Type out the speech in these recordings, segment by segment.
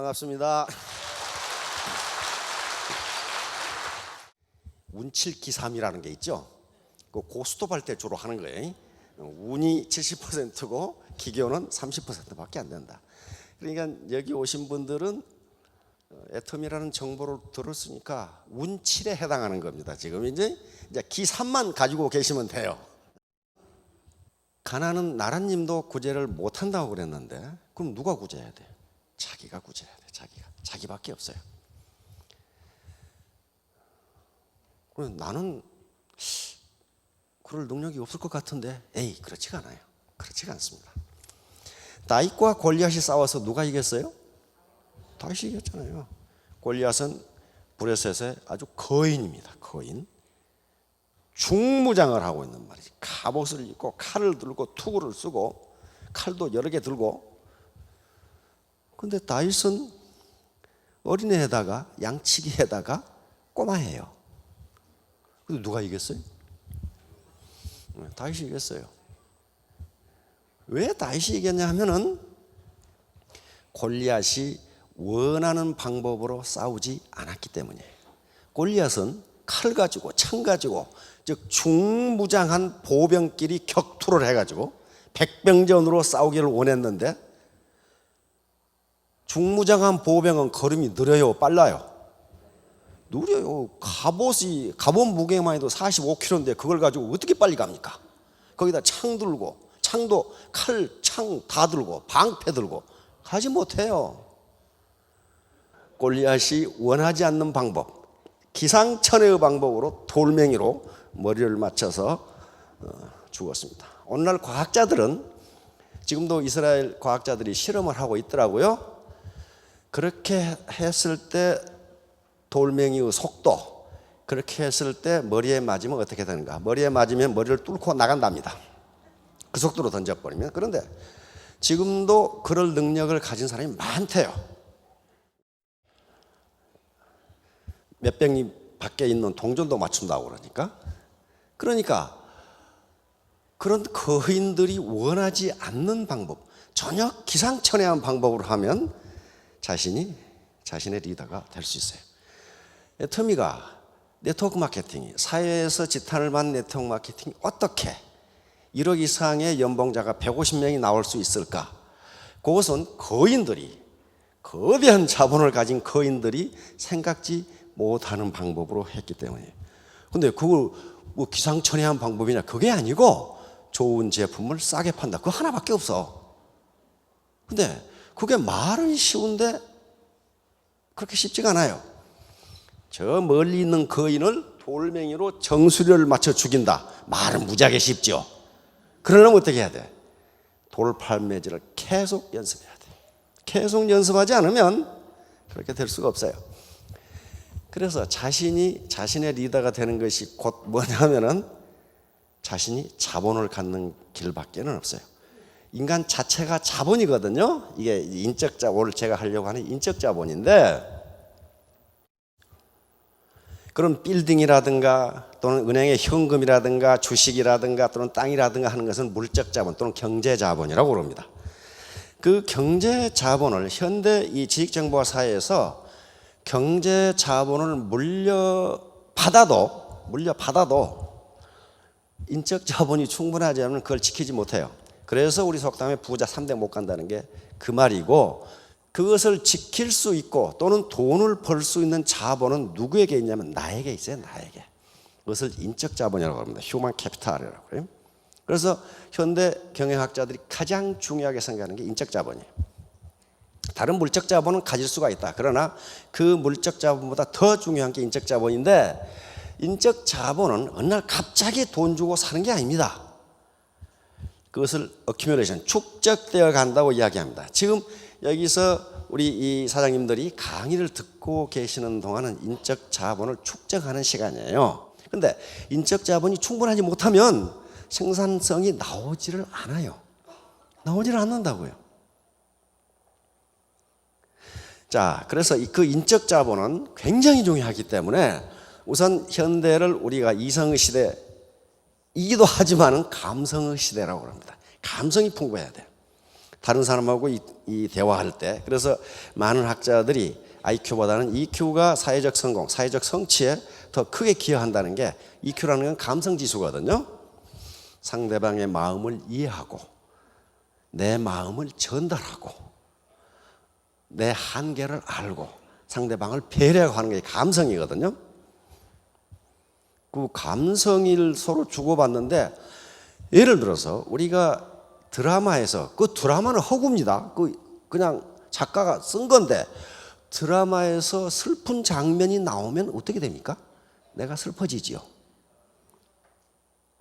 반갑습니다. 운칠기삼이라는 게 있죠. 그 고스톱 할 때 주로 하는 거예요. 운이 70%고 기교는 30%밖에 안 된다. 그러니까 여기 오신 분들은 애텀이라는 정보를 들었으니까 운칠에 해당하는 겁니다. 지금 이제 기삼만 가지고 계시면 돼요. 가나는 나라님도 구제를 못 한다고 그랬는데 그럼 누가 구제해야 돼? 자기가 구제해야 돼. 자기밖에 없어요. 그래서 나는 그럴 능력이 없을 것 같은데 그렇지가 않아요. 그렇지가 않습니다. 다윗과 골리앗이 싸워서 누가 이겼어요? 다윗이 이겼잖아요. 골리앗은 브레셋의 아주 거인입니다. 거인. 중무장을 하고 있는 말이지. 갑옷을 입고 칼을 들고 투구를 쓰고 칼도 여러 개 들고. 근데 다윗은 어린애에다가 양치기에다가 꼬마예요. 근데 누가 이겼어요? 다윗이 이겼어요. 왜 다윗이 이겼냐 하면은 골리앗이 원하는 방법으로 싸우지 않았기 때문이에요. 골리앗은 칼 가지고 창 가지고 즉 중무장한 보병끼리 격투를 해가지고 백병전으로 싸우기를 원했는데 중무장한 보병은 걸음이 느려요, 빨라요? 느려요. 갑옷 무게만 해도 45kg인데 그걸 가지고 어떻게 빨리 갑니까? 거기다 창 들고 창도 칼, 창 다 들고 방패 들고 가지 못해요. 골리앗이 원하지 않는 방법, 기상천외의 방법으로 돌멩이로 머리를 맞춰서 죽었습니다. 오늘날 과학자들은 지금도 이스라엘 과학자들이 실험을 하고 있더라고요. 그렇게 했을 때 돌멩이의 속도, 그렇게 했을 때 머리에 맞으면 어떻게 되는가? 머리에 맞으면 머리를 뚫고 나간답니다. 그 속도로 던져버리면. 그런데 지금도 그럴 능력을 가진 사람이 많대요. 몇백리 밖에 있는 동전도 맞춘다고 그러니까 그런 거인들이 원하지 않는 방법, 전혀 기상천외한 방법으로 하면 자신의 리더가 될 수 있어요. 애터미가 네트워크 마케팅이, 사회에서 지탄을 받는 네트워크 마케팅이 어떻게 1억 이상의 연봉자가 150명이 나올 수 있을까? 그것은 거인들이, 거대한 자본을 가진 거인들이 생각지 못하는 방법으로 했기 때문이에요. 근데 그걸 뭐 기상천외한 방법이냐? 그게 아니고 좋은 제품을 싸게 판다. 그거 하나밖에 없어. 근데 그게 말은 쉬운데 그렇게 쉽지가 않아요. 저 멀리 있는 거인을 돌멩이로 정수리를 맞춰 죽인다. 말은 무지하게 쉽죠. 그러려면 어떻게 해야 돼? 돌팔매질을 계속 연습해야 돼. 계속 연습하지 않으면 그렇게 될 수가 없어요. 그래서 자신의 리더가 되는 것이 곧 뭐냐면은 자신이 자본을 갖는 길밖에는 없어요. 인간 자체가 자본이거든요. 이게 인적 자본을 제가 하려고 하는 인적 자본인데, 그런 빌딩이라든가 또는 은행의 현금이라든가 주식이라든가 또는 땅이라든가 하는 것은 물적 자본 또는 경제 자본이라고 그럽니다. 그 경제 자본을 현대 이 지식정보화 사회에서 경제 자본을 물려받아도 인적 자본이 충분하지 않으면 그걸 지키지 못해요. 그래서 우리 속담에 부자 3대 못 간다는 게 그 말이고, 그것을 지킬 수 있고 또는 돈을 벌 수 있는 자본은 누구에게 있냐면 나에게 있어요. 나에게. 그것을 인적 자본이라고 합니다. 휴먼 캐피탈이라고 해요. 그래서 현대 경영학자들이 가장 중요하게 생각하는 게 인적 자본이에요. 다른 물적 자본은 가질 수가 있다. 그러나 그 물적 자본보다 더 중요한 게 인적 자본인데, 인적 자본은 어느 날 갑자기 돈 주고 사는 게 아닙니다. 그것을 어큐뮬레이션, 축적되어 간다고 이야기합니다. 지금 여기서 우리 이 사장님들이 강의를 듣고 계시는 동안은 인적 자본을 축적하는 시간이에요. 그런데 인적 자본이 충분하지 못하면 생산성이 나오지를 않아요. 나오지를 않는다고요. 자, 그래서 그 인적 자본은 굉장히 중요하기 때문에 우선 현대를 우리가 이성의 시대이기도 하지만은 감성의 시대라고 합니다. 감성이 풍부해야 돼요. 다른 사람하고 이 대화할 때. 그래서 많은 학자들이 IQ보다는 EQ가 사회적 성공, 사회적 성취에 더 크게 기여한다는 게, EQ라는 건 감성지수거든요. 상대방의 마음을 이해하고 내 마음을 전달하고 내 한계를 알고 상대방을 배려하는 게 감성이거든요. 그 감성을 서로 주고받는데, 예를 들어서 우리가 드라마에서, 그 드라마는 허구입니다. 그냥 작가가 쓴 건데, 드라마에서 슬픈 장면이 나오면 어떻게 됩니까? 내가 슬퍼지지요.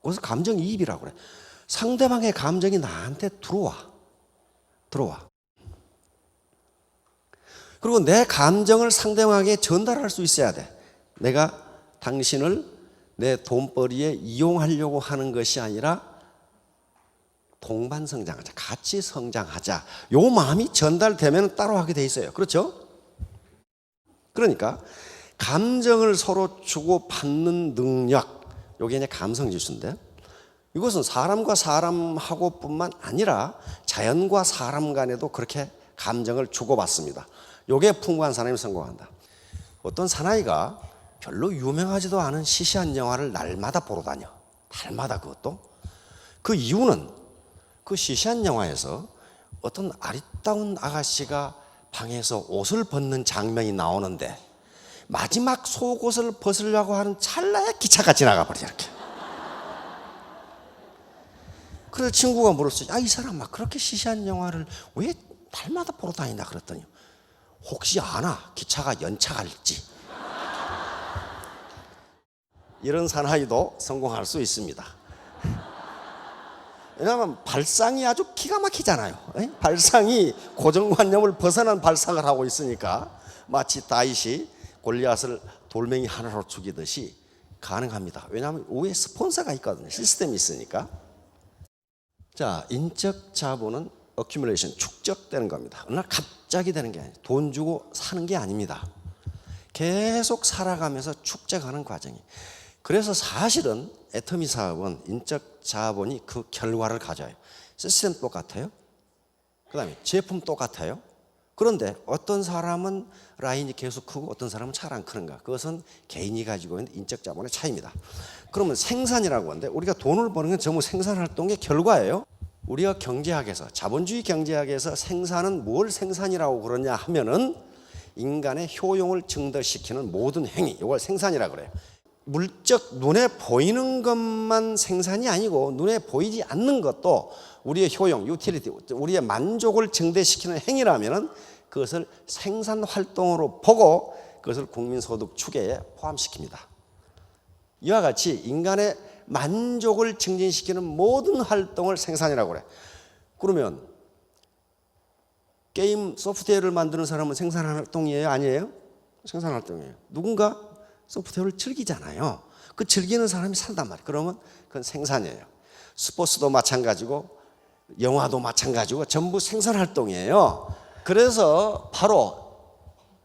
그래서 감정이입이라고 그래. 상대방의 감정이 나한테 들어와. 그리고 내 감정을 상대방에게 전달할 수 있어야 돼. 내가 당신을 내 돈벌이에 이용하려고 하는 것이 아니라 동반 성장하자, 같이 성장하자, 요 마음이 전달되면 따로 하게 돼 있어요. 그렇죠? 그러니까 감정을 서로 주고받는 능력, 요게 이제 감성지수인데, 이것은 사람과 사람하고 뿐만 아니라 자연과 사람 간에도 그렇게 감정을 주고받습니다. 요게 풍부한 사람이 성공한다. 어떤 사나이가 별로 유명하지도 않은 시시한 영화를 날마다 보러 다녀. 날마다. 그것도. 그 이유는 그 시시한 영화에서 어떤 아리따운 아가씨가 방에서 옷을 벗는 장면이 나오는데, 마지막 속옷을 벗으려고 하는 찰나에 기차가 지나가 버려, 이렇게. 그래서 친구가 물었어요. 이 사람 막 그렇게 시시한 영화를 왜 날마다 보러 다니나 그랬더니, 혹시 아나? 기차가 연착할지. 이런 사나이도 성공할 수 있습니다. 왜냐하면 발상이 아주 기가 막히잖아요. 발상이 고정관념을 벗어난 발상을 하고 있으니까, 마치 다윗이 골리앗을 돌멩이 하나로 죽이듯이 가능합니다. 왜냐하면 위에 스폰서가 있거든요. 시스템이 있으니까. 자, 인적 자본은 accumulation, 축적되는 겁니다. 어느 날 갑자기 되는 게 아니에요. 돈 주고 사는 게 아닙니다. 계속 살아가면서 축적하는 과정이. 그래서 사실은 애터미 사업은 인적 자본이 그 결과를 가져요. 시스템 똑같아요. 그 다음에 제품 똑같아요. 그런데 어떤 사람은 라인이 계속 크고 어떤 사람은 잘 안 크는가? 그것은 개인이 가지고 있는 인적 자본의 차이입니다. 그러면 생산이라고 하는데, 우리가 돈을 버는 건 전부 생산활동의 결과예요. 우리가 경제학에서, 자본주의 경제학에서 생산은 뭘 생산이라고 그러냐 하면은 인간의 효용을 증대시키는 모든 행위, 이걸 생산이라고 그래요. 물적 눈에 보이는 것만 생산이 아니고 눈에 보이지 않는 것도 우리의 효용, 유틸리티, 우리의 만족을 증대시키는 행위라면은 그것을 생산 활동으로 보고 그것을 국민소득 추계에 포함시킵니다. 이와 같이 인간의 만족을 증진시키는 모든 활동을 생산이라고 그래. 그러면 게임 소프트웨어를 만드는 사람은 생산 활동이에요? 아니에요? 생산 활동이에요. 누군가 소프트웨어를 즐기잖아요. 그 즐기는 사람이 산단 말이에요. 그러면 그건 생산이에요. 스포츠도 마찬가지고 영화도 마찬가지고 전부 생산 활동이에요. 그래서 바로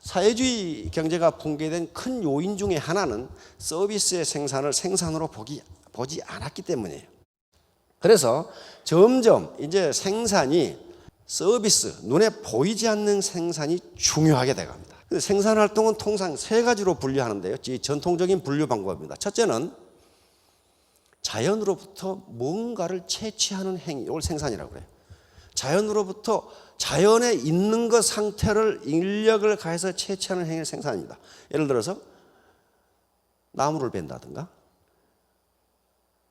사회주의 경제가 붕괴된 큰 요인 중에 하나는 서비스의 생산을 생산으로 보지 않았기 때문이에요. 그래서 점점 이제 생산이 서비스, 눈에 보이지 않는 생산이 중요하게 돼갑니다. 생산 활동은 통상 세 가지로 분류하는데요. 전통적인 분류 방법입니다. 첫째는 자연으로부터 뭔가를 채취하는 행위, 이걸 생산이라고 해요. 자연으로부터 자연에 있는 것 상태를 인력을 가해서 채취하는 행위를 생산입니다. 예를 들어서 나무를 벤다든가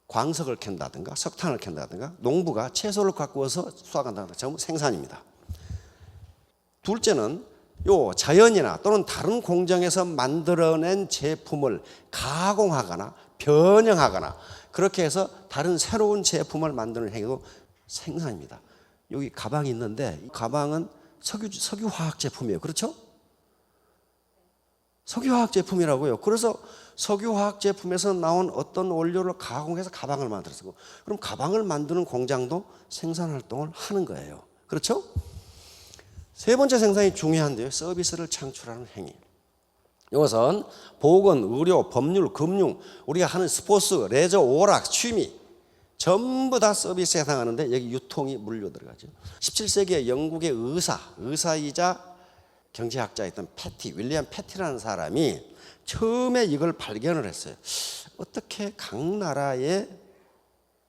광석을 캔다든가 석탄을 캔다든가 농부가 채소를 갖고 와서 수확한다든가 전부 생산입니다. 둘째는 요 자연이나 또는 다른 공정에서 만들어낸 제품을 가공하거나 변형하거나 그렇게 해서 다른 새로운 제품을 만드는 행위도 생산입니다. 여기 가방이 있는데 이 가방은 석유화학 제품이에요. 그렇죠? 석유화학 제품이라고요. 그래서 석유화학 제품에서 나온 어떤 원료를 가공해서 가방을 만들었고, 그럼 가방을 만드는 공장도 생산 활동을 하는 거예요. 그렇죠? 세 번째 생산이 중요한데요. 서비스를 창출하는 행위. 이것은 보건, 의료, 법률, 금융, 우리가 하는 스포츠, 레저, 오락, 취미, 전부 다 서비스에 해당하는데 여기 유통이 물려 들어가죠. 17세기에 영국의 의사이자 경제학자였던 윌리엄 패티라는 사람이 처음에 이걸 발견을 했어요. 어떻게 각 나라의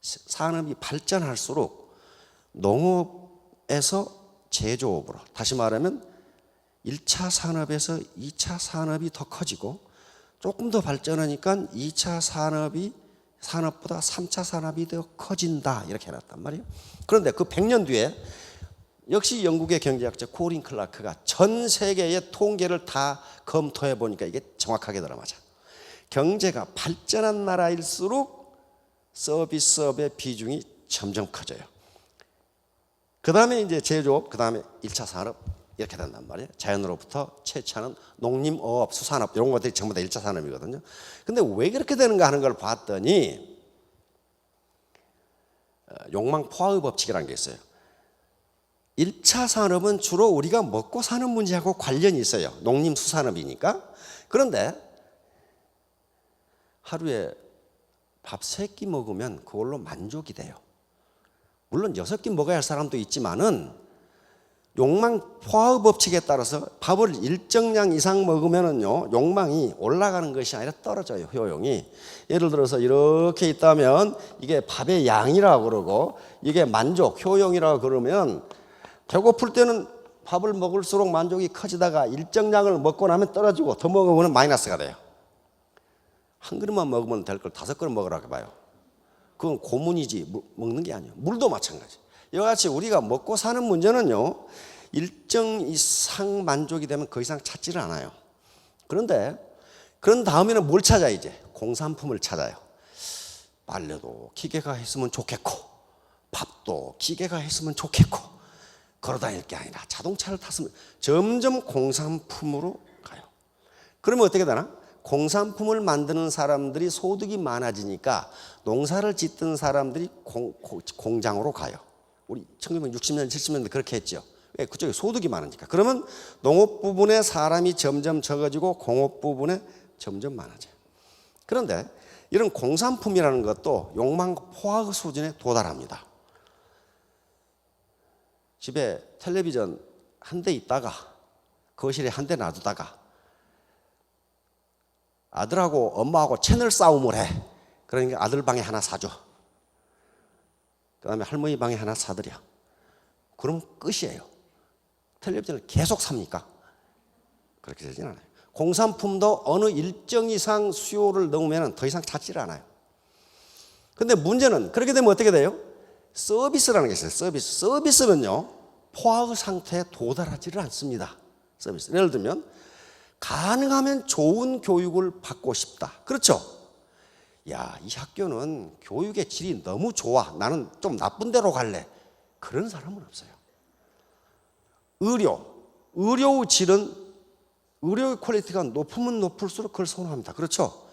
산업이 발전할수록 농업에서 제조업으로, 다시 말하면 1차 산업에서 2차 산업이 더 커지고 조금 더 발전하니까 2차 산업보다 3차 산업이 더 커진다, 이렇게 해놨단 말이에요. 그런데 그 100년 뒤에 역시 영국의 경제학자 코린 클라크가 전 세계의 통계를 다 검토해 보니까 이게 정확하게 들어맞아. 경제가 발전한 나라일수록 서비스업의 비중이 점점 커져요. 그 다음에 이제 제조업, 그 다음에 1차 산업, 이렇게 된단 말이에요. 자연으로부터 채취하는 농림어업, 수산업, 이런 것들이 전부 다 1차 산업이거든요. 근데 왜 그렇게 되는가 하는 걸 봤더니 욕망 포화의 법칙이라는 게 있어요. 1차 산업은 주로 우리가 먹고 사는 문제하고 관련이 있어요. 농림수산업이니까. 그런데 하루에 밥 3끼 먹으면 그걸로 만족이 돼요. 물론 6끼 먹어야 할 사람도 있지만은 욕망 포화의 법칙에 따라서 밥을 일정량 이상 먹으면은요, 욕망이 올라가는 것이 아니라 떨어져요, 효용이. 예를 들어서 이렇게 있다면 이게 밥의 양이라고 그러고 이게 만족, 효용이라고 그러면 배고플 때는 밥을 먹을수록 만족이 커지다가 일정량을 먹고 나면 떨어지고 더 먹으면 마이너스가 돼요. 한 그릇만 먹으면 될 걸 5그릇 먹으라고 봐요. 그건 고문이지 먹는 게 아니에요. 물도 마찬가지. 이와 같이 우리가 먹고 사는 문제는요, 일정 이상 만족이 되면 더 이상 찾지를 않아요. 그런데 그런 다음에는 뭘 찾아? 이제 공산품을 찾아요. 빨래도 기계가 했으면 좋겠고, 밥도 기계가 했으면 좋겠고, 걸어다닐 게 아니라 자동차를 탔으면, 점점 공산품으로 가요. 그러면 어떻게 되나? 공산품을 만드는 사람들이 소득이 많아지니까 농사를 짓던 사람들이 공장으로 가요. 우리 1960년, 70년대 그렇게 했죠. 왜? 그쪽에 소득이 많으니까. 그러면 농업 부분에 사람이 점점 적어지고 공업 부분에 점점 많아져요. 그런데 이런 공산품이라는 것도 욕망 포화 수준에 도달합니다. 집에 텔레비전 한 대 있다가 거실에 한 대 놔두다가 아들하고 엄마하고 채널 싸움을 해. 그러니까 아들 방에 하나 사줘. 그 다음에 할머니 방에 하나 사드려. 그럼 끝이에요. 텔레비전을 계속 삽니까? 그렇게 되진 않아요. 공산품도 어느 일정 이상 수요를 넘으면 더 이상 찾지를 않아요. 근데 문제는 그렇게 되면 어떻게 돼요? 서비스라는 게 있어요. 서비스는요, 포화의 상태에 도달하지를 않습니다. 서비스. 예를 들면 가능하면 좋은 교육을 받고 싶다. 그렇죠? 야, 이 학교는 교육의 질이 너무 좋아. 나는 좀 나쁜 데로 갈래. 그런 사람은 없어요. 의료의 질은, 의료의 퀄리티가 높으면 높을수록 그걸 선호합니다. 그렇죠?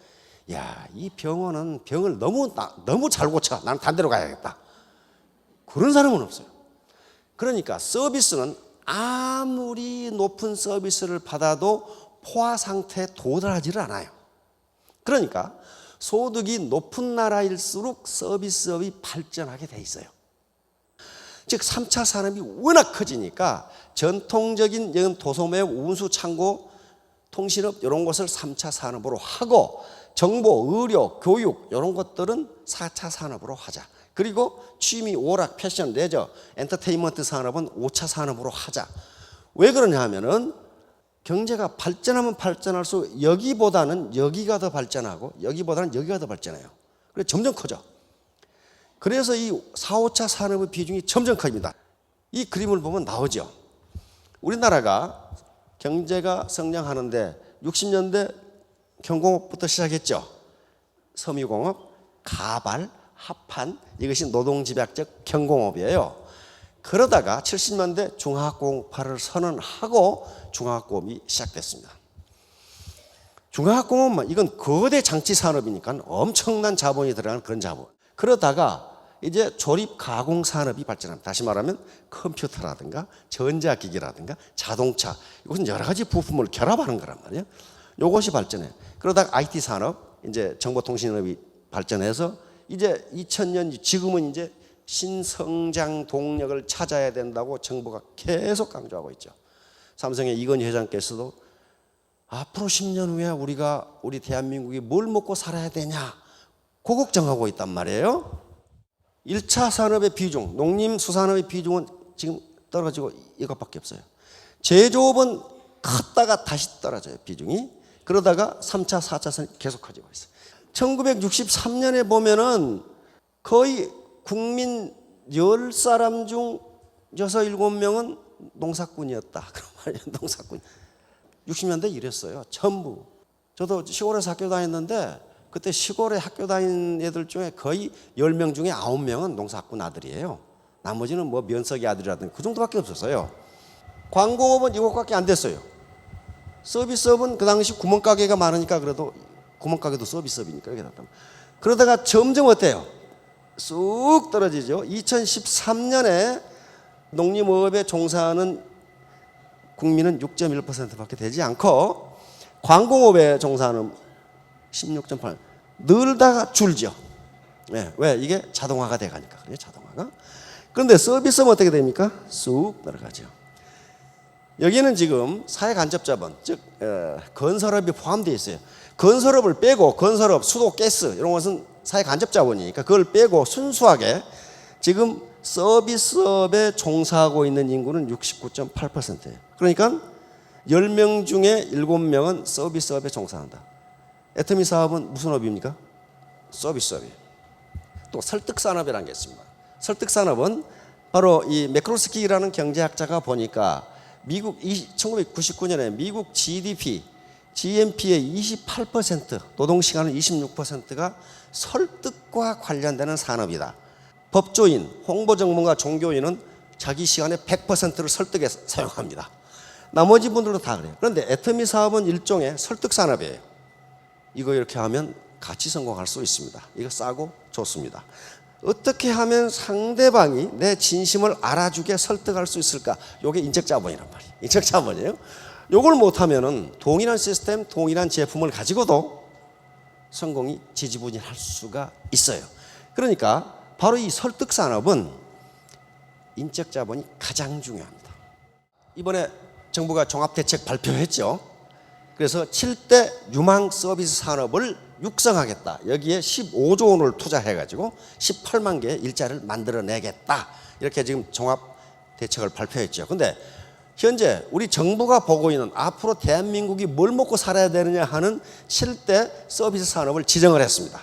야, 이 병원은 병을 너무 잘 고쳐. 나는 다른 데로 가야겠다. 그런 사람은 없어요. 그러니까 서비스는 아무리 높은 서비스를 받아도 포화 상태에 도달하지를 않아요. 그러니까 소득이 높은 나라일수록 서비스업이 발전하게 돼 있어요. 즉 3차 산업이 워낙 커지니까 전통적인 도소매업, 운수, 창고, 통신업 이런 것을 3차 산업으로 하고 정보, 의료, 교육 이런 것들은 4차 산업으로 하자. 그리고 취미, 오락, 패션, 레저, 엔터테인먼트 산업은 5차 산업으로 하자. 왜 그러냐 하면은 경제가 발전하면 발전할수록 여기보다는 여기가 더 발전하고 여기보다는 여기가 더 발전해요. 그래서 점점 커져. 그래서 이 4, 5차 산업의 비중이 점점 커집니다. 이 그림을 보면 나오죠. 우리나라가 경제가 성장하는데 60년대 경공업부터 시작했죠. 섬유공업, 가발, 합판, 이것이 노동집약적 경공업이에요. 그러다가 70년대 중화학공업화를 선언하고 중화학공업이 시작됐습니다. 중화학공업은 이건 거대 장치 산업이니까 엄청난 자본이 들어가는 그런 자본. 그러다가 이제 조립 가공 산업이 발전합니다. 다시 말하면 컴퓨터라든가 전자기기라든가 자동차, 이것은 여러 가지 부품을 결합하는 거란 말이에요. 이것이 발전해요. 그러다가 IT 산업, 이제 정보통신업이 발전해서 이제 2000년 지금은 이제 신성장 동력을 찾아야 된다고 정부가 계속 강조하고 있죠. 삼성의 이건희 회장께서도 앞으로 10년 후에 우리 대한민국이 뭘 먹고 살아야 되냐 그 걱정하고 있단 말이에요. 1차 산업의 비중, 농림수산업의 비중은 지금 떨어지고 이것밖에 없어요. 제조업은 컸다가 다시 떨어져요, 비중이. 그러다가 3차, 4차 산업이 계속 커지고 있어요. 1963년에 보면은 거의 국민 10사람 중 6, 7명은 농사꾼이었다. 그런 말이에요, 농사꾼. 60년대 이랬어요, 전부. 저도 시골에서 학교 다녔는데 그때 시골에 학교 다닌 애들 중에 거의 10명 중에 9명은 농사꾼 아들이에요. 나머지는 뭐 면석이 아들이라든지 그 정도밖에 없었어요. 광공업은 이것밖에 안 됐어요. 서비스업은 그 당시 구멍가게가 많으니까 그래도 구멍가게도 서비스업이니까 이렇게 됐다. 그러다가 점점 어때요? 쑥 떨어지죠. 2013년에 농림업에 종사하는 국민은 6.1%밖에 되지 않고 광공업에 종사하는 16.8%. 늘다가 줄죠. 네, 왜? 이게 자동화가 돼가니까. 그래요, 자동화가. 그런데 서비스는 어떻게 됩니까? 쑥 내려가죠. 여기는 지금 사회간접자본, 즉 건설업이 포함되어 있어요. 건설업을 빼고 건설업, 수도, 가스 이런 것은 사회간접자본이니까 그걸 빼고 순수하게 지금 서비스업에 종사하고 있는 인구는 69.8%예요. 그러니까 10명 중에 7명은 서비스업에 종사한다. 애터미 사업은 무슨 업입니까? 서비스업이에요. 또 설득산업이라는 게 있습니다. 설득산업은 바로 이 매크로스키라는 경제학자가 보니까 미국 1999년에 미국 GDP, GNP의 28%, 노동시간은 26%가 설득과 관련되는 산업이다. 법조인, 홍보전문가, 종교인은 자기 시간의 100%를 설득에 사용합니다. 나머지 분들도 다 그래요. 그런데 애터미 사업은 일종의 설득산업이에요. 이거 이렇게 하면 같이 성공할 수 있습니다. 이거 싸고 좋습니다. 어떻게 하면 상대방이 내 진심을 알아주게 설득할 수 있을까? 이게 인적자본이란 말이에요. 인적자본이에요. 이걸 못하면은 동일한 시스템, 동일한 제품을 가지고도 성공이 지지부진할 수가 있어요. 그러니까 바로 이 설득산업은 인적자본이 가장 중요합니다. 이번에 정부가 종합대책 발표했죠. 그래서 7대 유망 서비스 산업을 육성하겠다. 여기에 15조 원을 투자해가지고 18만 개의 일자리를 만들어내겠다. 이렇게 지금 종합대책을 발표했죠. 근데 현재 우리 정부가 보고 있는 앞으로 대한민국이 뭘 먹고 살아야 되느냐 하는 7대 서비스 산업을 지정을 했습니다.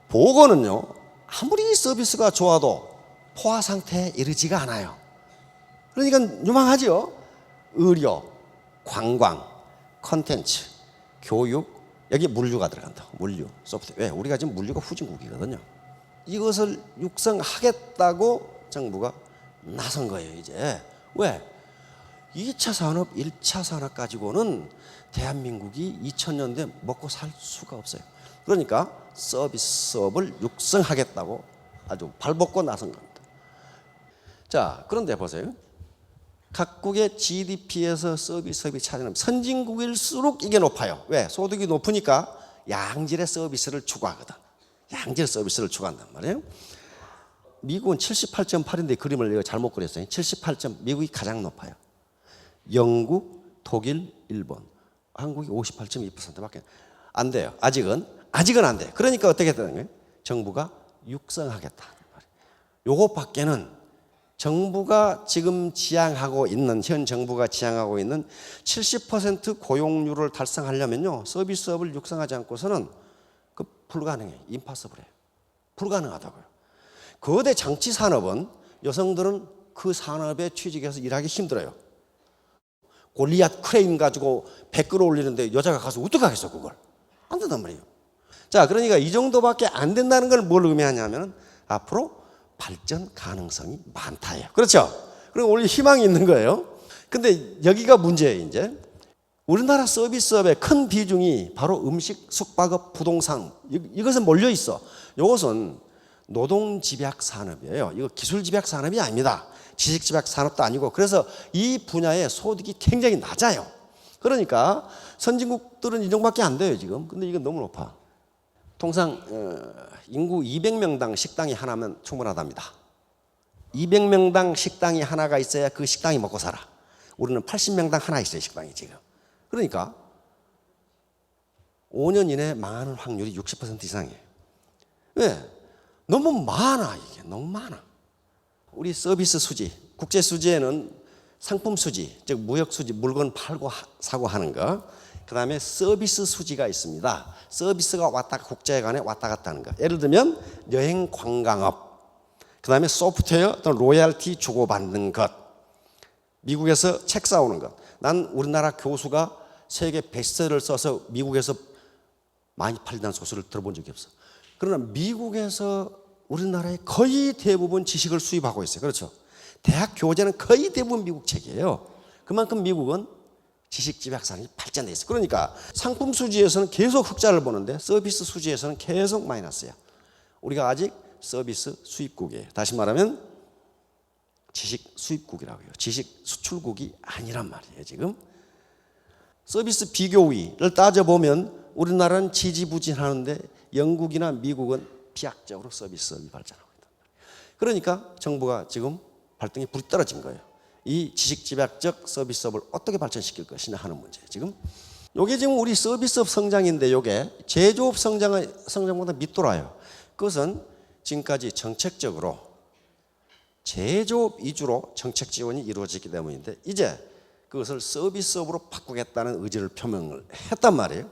보건은요, 아무리 서비스가 좋아도 포화 상태에 이르지가 않아요. 그러니까 유망하죠. 의료, 관광, 컨텐츠, 교육, 여기 물류가 들어간다. 물류, 소프트. 왜? 우리가 지금 물류가 후진국이거든요. 이것을 육성하겠다고 정부가 나선 거예요, 이제. 왜? 2차 산업, 1차 산업 가지고는 대한민국이 2000년대 먹고 살 수가 없어요. 그러니까 서비스업을 육성하겠다고 아주 발벗고 나선 겁니다. 자, 그런데 보세요. 각국의 GDP에서 서비스업이 차지하는 선진국일수록 이게 높아요. 왜? 소득이 높으니까 양질의 서비스를 추구하거든. 양질 서비스를 추구한단 말이에요. 미국은 78.8인데 그림을 내가 잘못 그렸어요. 78점, 미국이 가장 높아요. 영국, 독일, 일본, 한국이 58.2%밖에 안 돼요. 아직은 안 돼. 그러니까 어떻게 되는 거예요? 정부가 육성하겠다. 요것밖에는 정부가 지금 현 정부가 지향하고 있는 70% 고용률을 달성하려면요, 서비스업을 육성하지 않고서는 그 불가능해요. 임파서블해요. 불가능하다고요. 거대 장치 산업은 여성들은 그 산업에 취직해서 일하기 힘들어요. 골리앗 크레인 가지고 100kg 올리는데 여자가 가서 어떡하겠어, 그걸. 안 된단 말이에요. 자, 그러니까 이 정도밖에 안 된다는 걸 뭘 의미하냐면 앞으로 발전 가능성이 많다예요. 그렇죠? 그리고 원래 희망이 있는 거예요. 근데 여기가 문제예요, 이제. 우리나라 서비스업의 큰 비중이 바로 음식, 숙박업, 부동산, 이것은 몰려 있어. 이것은 노동집약 산업이에요. 이거 기술집약 산업이 아닙니다. 지식집약 산업도 아니고. 그래서 이 분야의 소득이 굉장히 낮아요. 그러니까 선진국들은 이 정도밖에 안 돼요, 지금. 근데 이건 너무 높아. 통상 인구 200명당 식당이 하나면 충분하답니다. 200명당 식당이 하나가 있어야 그 식당이 먹고 살아. 우리는 80명당 하나 있어요, 식당이 지금. 그러니까 5년 이내에 망하는 확률이 60% 이상이에요. 왜? 너무 많아, 이게. 너무 많아. 우리 서비스 수지, 국제 수지에는 상품 수지, 즉 무역 수지, 물건 팔고 사고 하는 거. 그 다음에 서비스 수지가 있습니다. 서비스가 국제 간에 왔다 갔다 하는 거. 예를 들면 여행 관광업, 그 다음에 소프트웨어 또는 로얄티 주고받는 것, 미국에서 책 사오는 것. 난 우리나라 교수가 세계 베스트셀러를 써서 미국에서 많이 팔리는 소설을 들어본 적이 없어. 그러나 미국에서 우리나라의 거의 대부분 지식을 수입하고 있어요. 그렇죠? 대학 교재는 거의 대부분 미국 책이에요. 그만큼 미국은 지식 집약산이 발전돼 있어요. 그러니까 상품 수지에서는 계속 흑자를 보는데 서비스 수지에서는 계속 마이너스야. 우리가 아직 서비스 수입국이에요. 다시 말하면 지식 수입국이라고요. 지식 수출국이 아니란 말이에요. 지금 서비스 비교위를 따져보면 우리나라는 지지부진하는데 영국이나 미국은 비약적으로 서비스업이 발전하고 있다. 그러니까 정부가 지금 발등에 불이 떨어진 거예요. 이 지식집약적 서비스업을 어떻게 발전시킬 것이냐 하는 문제예요. 지금 이게 지금 우리 서비스업 성장인데 이게 제조업 성장보다 밑돌아요. 그것은 지금까지 정책적으로 제조업 위주로 정책 지원이 이루어지기 때문인데 이제 그것을 서비스업으로 바꾸겠다는 의지를 표명을 했단 말이에요.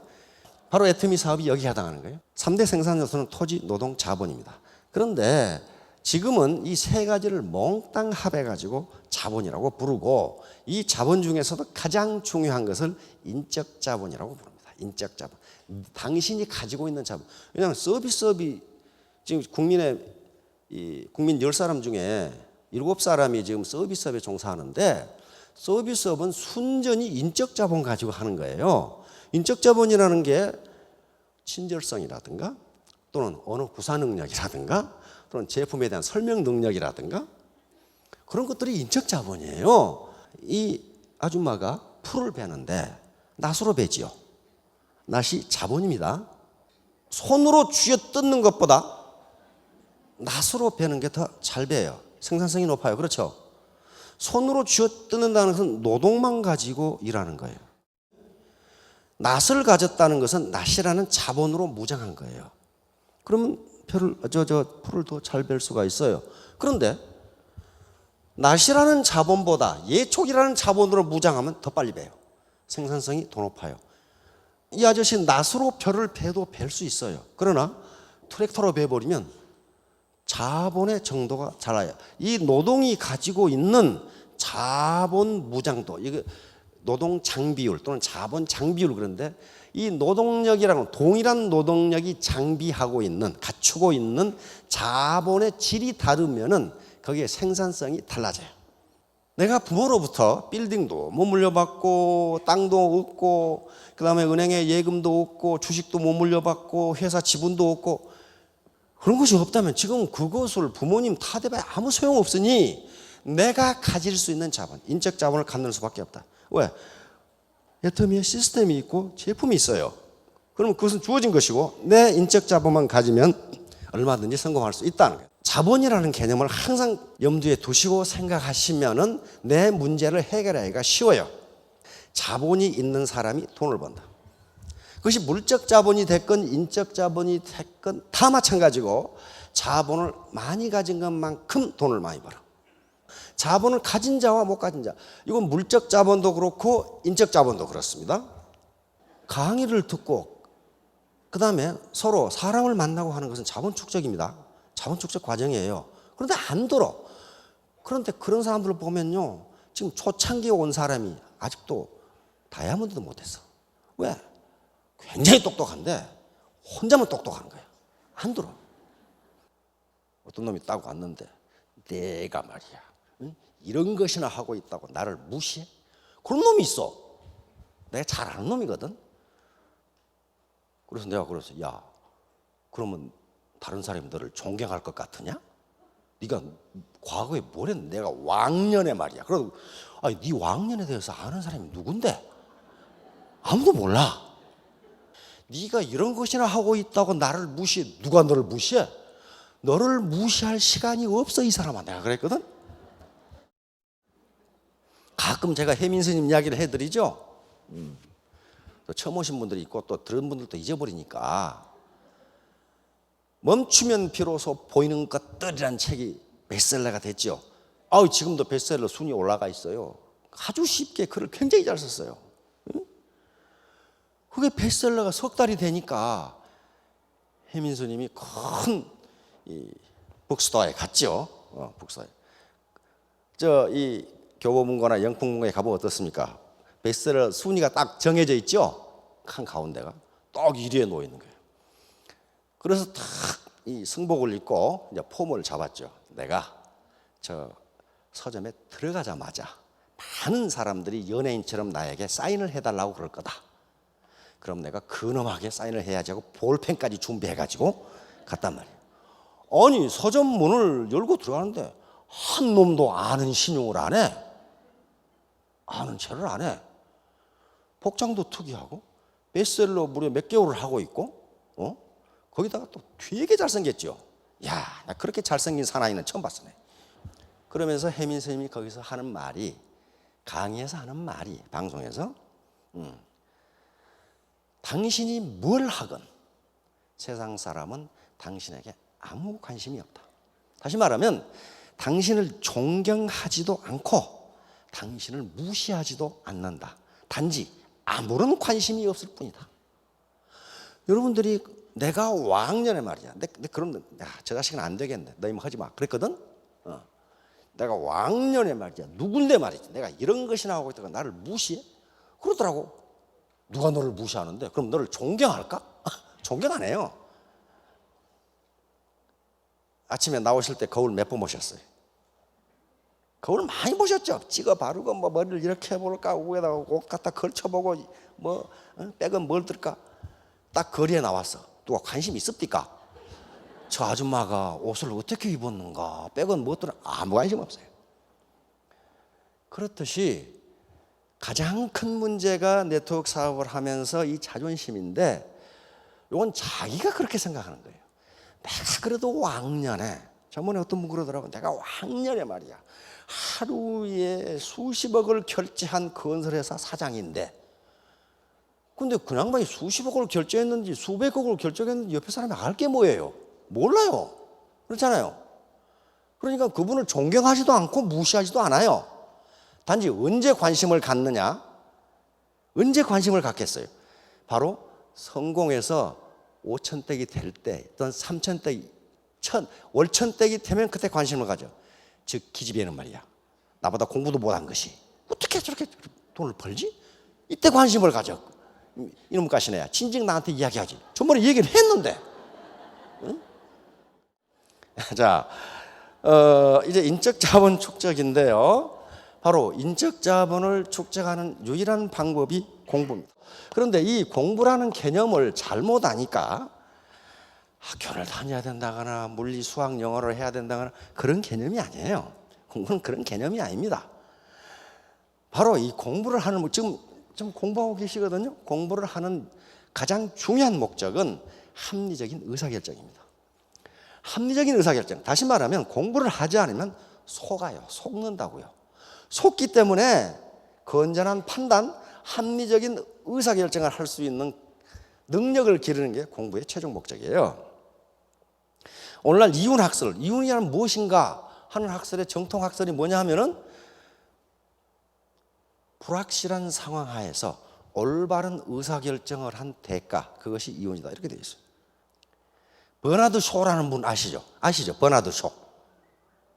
바로 애터미 사업이 여기에 해당하는 거예요. 3대 생산 요소는 토지, 노동, 자본입니다. 그런데 지금은 이 세 가지를 몽땅 합해가지고 자본이라고 부르고 이 자본 중에서도 가장 중요한 것을 인적 자본이라고 부릅니다. 인적 자본. 당신이 가지고 있는 자본. 왜냐하면 서비스업이 지금 국민 10사람 중에 7사람이 지금 서비스업에 종사하는데 서비스업은 순전히 인적 자본 가지고 하는 거예요. 인적 자본이라는 게 친절성이라든가 또는 언어 구사 능력이라든가 또는 제품에 대한 설명 능력이라든가 그런 것들이 인적 자본이에요. 이 아줌마가 풀을 베는데 낫으로 베지요. 낫이 자본입니다. 손으로 쥐어 뜯는 것보다 낫으로 베는 게 더 잘 베요. 생산성이 높아요. 그렇죠? 손으로 쥐어 뜯는다는 것은 노동만 가지고 일하는 거예요. 낫을 가졌다는 것은 낫이라는 자본으로 무장한 거예요. 그러면 풀을 더 잘 벨 수가 있어요. 그런데 낫이라는 자본보다 예촉이라는 자본으로 무장하면 더 빨리 베요. 생산성이 더 높아요. 이 아저씨 낫으로 벼를 베도 벨 수 있어요. 그러나 트랙터로 베버리면 자본의 정도가 달라요. 이 노동이 가지고 있는 자본 무장도, 이거 노동 장비율 또는 자본 장비율 그런데 이 노동력이라는 동일한 노동력이 장비하고 있는 갖추고 있는 자본의 질이 다르면은 거기에 생산성이 달라져요. 내가 부모로부터 빌딩도 못 물려받고 땅도 없고 그다음에 은행에 예금도 없고 주식도 못 물려받고 회사 지분도 없고 그런 것이 없다면 지금 그것을 부모님 탓해봐야 아무 소용없으니 내가 가질 수 있는 자본, 인적 자본을 갖는 수밖에 없다. 왜? 애터미에 시스템이 있고 제품이 있어요. 그러면 그것은 주어진 것이고 내 인적 자본만 가지면 얼마든지 성공할 수 있다는 거예요. 자본이라는 개념을 항상 염두에 두시고 생각하시면은 내 문제를 해결하기가 쉬워요. 자본이 있는 사람이 돈을 번다. 그것이 물적 자본이 됐건 인적 자본이 됐건 다 마찬가지고 자본을 많이 가진 것만큼 돈을 많이 벌어. 자본을 가진 자와 못 가진 자, 이건 물적 자본도 그렇고 인적 자본도 그렇습니다. 강의를 듣고 그 다음에 서로 사람을 만나고 하는 것은 자본 축적입니다. 자본 축적 과정이에요. 그런데 안 들어. 그런데 그런 사람들을 보면요, 지금 초창기에 온 사람이 아직도 다이아몬드도 못했어. 왜? 굉장히 똑똑한데 혼자만 똑똑한 거야. 안 들어. 어떤 놈이 따고 왔는데 내가 말이야, 응? 이런 것이나 하고 있다고 나를 무시해? 그런 놈이 있어. 내가 잘 아는 놈이거든. 그래서 내가 야, 그러면 다른 사람이 너를 존경할 것 같으냐? 네가 과거에 뭘 했는데? 내가 왕년에 말이야. 그래도 아니, 네 왕년에 대해서 아는 사람이 누군데? 아무도 몰라. 네가 이런 것이나 하고 있다고 나를 무시해. 누가 너를 무시해? 너를 무시할 시간이 없어 이 사람아. 내가 그랬거든. 가끔 제가 혜민 스님 이야기를 해드리죠. 또 처음 오신 분들이 있고 또 들은 분들도 잊어버리니까. 멈추면 비로소 보이는 것들이란 책이 베스트셀러가 됐죠. 지금도 베스트셀러 순위 올라가 있어요. 아주 쉽게 글을 굉장히 잘 썼어요. 그게 베스트셀러가 석 달이 되니까 혜민 스님이 큰 북스토어에 갔죠. 북스토어에. 이 교보문고나 영풍문고에 가보면 어떻습니까? 베스트셀러 순위가 딱 정해져 있죠. 한 가운데가 딱 1위에 놓여 있는 거예요. 그래서 딱 이 승복을 입고 이제 폼을 잡았죠. 내가 저 서점에 들어가자마자 많은 사람들이 연예인처럼 나에게 사인을 해달라고 그럴 거다. 그럼 내가 근엄하게 사인을 해야지 하고 볼펜까지 준비해가지고 갔단 말이에요. 아니 서점 문을 열고 들어가는데 한 놈도 아는 신용을 안 해. 아는 체를 안 해. 복장도 특이하고 베스트셀러 무려 몇 개월을 하고 있고 거기다가 또 되게 잘생겼죠. 야, 나 그렇게 잘생긴 사나이는 처음 봤어. 그러면서 혜민 선생님이 거기서 하는 말이, 강의에서 하는 말이, 방송에서 당신이 뭘 하건 세상 사람은 당신에게 아무 관심이 없다. 다시 말하면 당신을 존경하지도 않고 당신을 무시하지도 않는다. 단지 아무런 관심이 없을 뿐이다. 여러분들이 내가 왕년에 말이야. 그럼 저 자식은 안 되겠네. 너희 하지 마. 그랬거든. 내가 왕년에 말이야. 누군데 말이지. 내가 이런 것이나 하고 있다가 나를 무시해? 그러더라고. 누가 너를 무시하는데? 그럼 너를 존경할까? 존경 안 해요. 아침에 나오실 때 거울 몇 번 보셨어요? 거울 많이 보셨죠? 찍어 바르고 머리를 이렇게 해볼까? 위에다가 옷 갖다 걸쳐보고 백은 뭘 들까? 딱 거리에 나왔어. 누가 관심 있습니까? 저 아줌마가 옷을 어떻게 입었는가? 백은 뭐 들어? 아무 관심 없어요. 그렇듯이 가장 큰 문제가 네트워크 사업을 하면서 이 자존심인데, 이건 자기가 그렇게 생각하는 거예요. 내가 그래도 왕년에, 저번에 어떤 분 그러더라고. 내가 왕년에 말이야, 하루에 수십억을 결제한 건설회사 사장인데, 근데 그 양반이 수십억을 결제했는지 수백억을 결제했는지 옆에 사람이 알 게 뭐예요? 몰라요. 그렇잖아요. 그러니까 그분을 존경하지도 않고 무시하지도 않아요. 단지 언제 관심을 갖느냐? 언제 관심을 갖겠어요? 바로 성공해서 5천대기 될 때, 또는 3천대기, 월천대기 되면 그때 관심을 가져. 즉 기집애는 말이야, 나보다 공부도 못한 것이 어떻게 저렇게 돈을 벌지? 이때 관심을 가져. 이놈 가시네야. 진즉 나한테 이야기하지. 저번에 얘기를 했는데. 응? 자, 이제 인적 자본 축적인데요. 바로 인적 자본을 축적하는 유일한 방법이 공부입니다. 그런데 이 공부라는 개념을 잘못 아니까 학교를 다녀야 된다거나 물리, 수학, 영어를 해야 된다거나 그런 개념이 아니에요. 공부는 그런 개념이 아닙니다. 바로 이 공부를 하는, 지금 공부하고 계시거든요. 공부를 하는 가장 중요한 목적은 합리적인 의사결정입니다. 합리적인 의사결정. 다시 말하면 공부를 하지 않으면 속아요. 속는다고요. 속기 때문에 건전한 판단, 합리적인 의사결정을 할 수 있는 능력을 기르는 게 공부의 최종 목적이에요. 오늘날 이윤학설, 이윤이란 무엇인가 하는 학설의 정통학설이 뭐냐 하면은 불확실한 상황 하에서 올바른 의사결정을 한 대가, 그것이 이윤이다. 이렇게 되어 있어요. 버나드 쇼라는 분 아시죠? 아시죠? 버나드 쇼.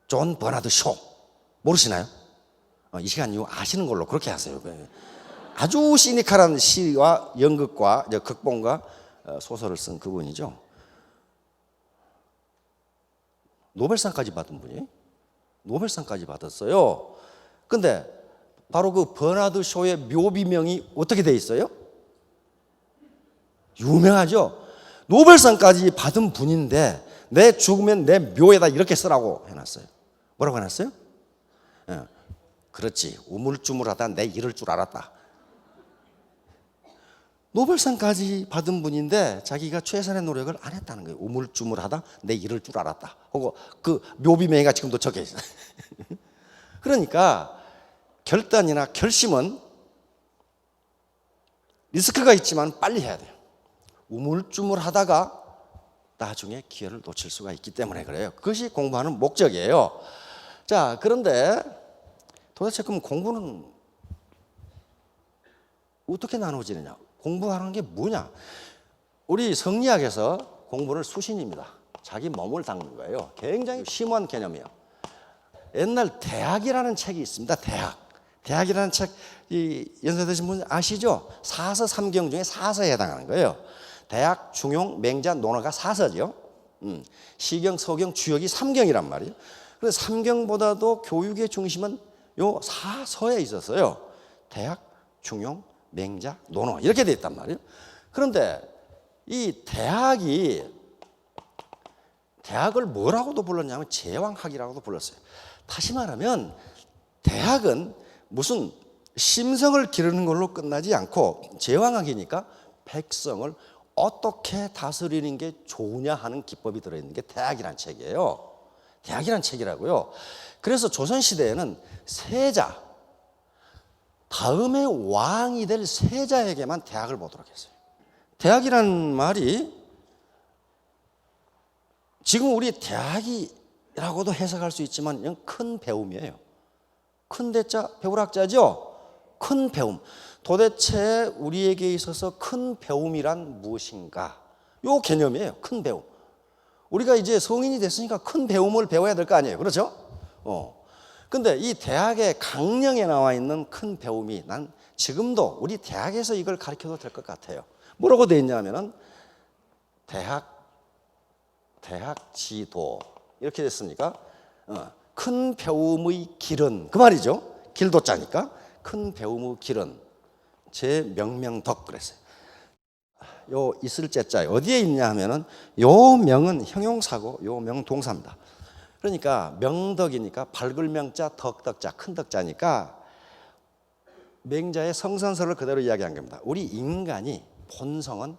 존 버나드 쇼. 모르시나요? 이 시간 이후 아시는 걸로 그렇게 하세요. 아주 시니컬한 시와 연극과 극본과 소설을 쓴 그분이죠. 노벨상까지 받은 분이. 노벨상까지 받았어요. 근데 바로 그 버나드 쇼의 묘비명이 어떻게 돼 있어요? 유명하죠. 노벨상까지 받은 분인데 내 죽으면 내 묘에다 이렇게 쓰라고 해놨어요. 뭐라고 해놨어요? 그렇지, 우물쭈물하다 내 이럴 줄 알았다. 노벨상까지 받은 분인데 자기가 최선의 노력을 안 했다는 거예요. 우물쭈물하다 내 이럴 줄 알았다. 하고 그 묘비명의가 지금도 적혀 있어요. 그러니까 결단이나 결심은 리스크가 있지만 빨리 해야 돼요. 우물쭈물하다가 나중에 기회를 놓칠 수가 있기 때문에 그래요. 그것이 공부하는 목적이에요. 자, 그런데 도대체 그럼 공부는 어떻게 나눠지느냐? 공부하는 게 뭐냐? 우리 성리학에서 공부를 수신입니다. 자기 몸을 닦는 거예요. 굉장히 심오한 개념이에요. 옛날 대학이라는 책이 있습니다. 대학이라는 책 연세드신 분 아시죠? 사서 삼경 중에 사서에 해당하는 거예요. 대학, 중용, 맹자, 논어가 사서죠. 시경, 서경, 주역이 삼경이란 말이에요. 그래서 삼경보다도 교육의 중심은 요 사서에 있었어요. 대학, 중용, 맹자, 논어 이렇게 돼 있단 말이에요. 그런데 이 대학을 뭐라고도 불렀냐면 제왕학이라고도 불렀어요. 다시 말하면 대학은 무슨 심성을 기르는 걸로 끝나지 않고 제왕학이니까 백성을 어떻게 다스리는 게 좋으냐 하는 기법이 들어있는 게 대학이란 책이에요. 대학이란 책이라고요. 그래서 조선시대에는 세자, 다음에 왕이 될 세자에게만 대학을 보도록 했어요. 대학이란 말이 지금 우리 대학이라고도 해석할 수 있지만 그냥 큰 배움이에요. 큰 대자, 배울학자죠? 큰 배움. 도대체 우리에게 있어서 큰 배움이란 무엇인가? 요 개념이에요. 큰 배움. 우리가 이제 성인이 됐으니까 큰 배움을 배워야 될 거 아니에요. 그렇죠? 근데 이 대학의 강령에 나와 있는 큰 배움이 난 지금도 우리 대학에서 이걸 가르쳐도 될 것 같아요. 뭐라고 되어 있냐면은 대학 지도 이렇게 됐으니까 큰 배움의 길은 그 말이죠. 길도 짜니까 큰 배움의 길은 제 명명덕 그랬어요. 요 있을 제자 어디에 있냐 하면은 요 명은 형용사고 요 명 동사입니다. 그러니까 명덕이니까 밝을 명자 덕덕자 큰 덕자니까 맹자의 성선설을 그대로 이야기한 겁니다. 우리 인간이 본성은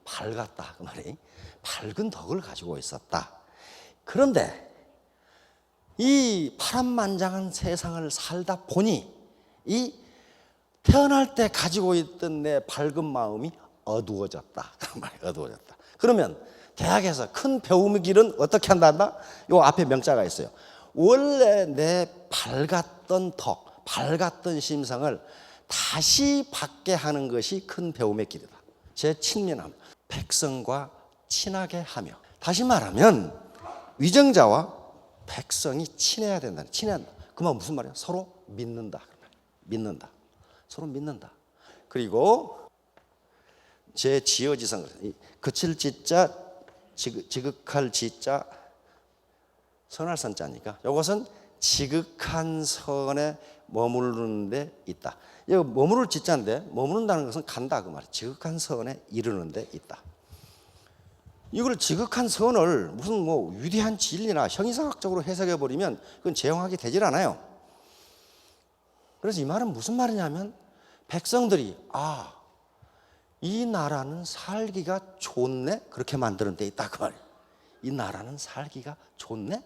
밝았다 그 말이 밝은 덕을 가지고 있었다. 그런데 이 파란만장한 세상을 살다 보니 이 태어날 때 가지고 있던 내 밝은 마음이 어두워졌다. 그 말이 어두워졌다. 그러면 대학에서 큰 배움의 길은 어떻게 한다? 요 앞에 명자가 있어요. 원래 내 밝았던 덕, 밝았던 심성을 다시 받게 하는 것이 큰 배움의 길이다. 제 친밀함, 백성과 친하게 하며. 다시 말하면 위정자와 백성이 친해야 된다. 친해한다. 그 말 무슨 말이야? 서로 믿는다. 믿는다. 서로 믿는다. 그리고 제 지어지성, 그칠 지자, 지극할 지자, 선할 선자니까 이것은 지극한 선에 머무르는 데 있다. 이거 머무를 지자인데 머무른다는 것은 간다 그 말이에요. 지극한 선에 이르는 데 있다. 이걸 지극한 선을 무슨 뭐 위대한 진리나 형이상학적으로 해석해 버리면 그건 제왕학이 되질 않아요. 그래서 이 말은 무슨 말이냐면 백성들이 이 나라는 살기가 좋네 그렇게 만드는 데 있다 그 말이에요. 이 나라는 살기가 좋네.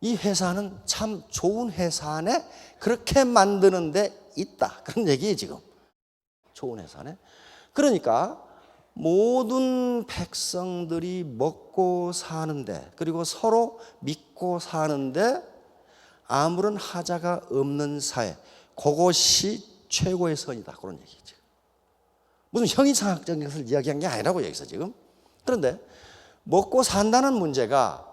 이 회사는 참 좋은 회사네 그렇게 만드는 데 있다 그런 얘기예요. 지금 좋은 회사네. 그러니까 모든 백성들이 먹고 사는데 그리고 서로 믿고 사는데 아무런 하자가 없는 사회, 그것이 최고의 선이다 그런 얘기죠. 무슨 형이상학적인 것을 이야기한 게 아니라고 여기서 지금. 그런데 먹고 산다는 문제가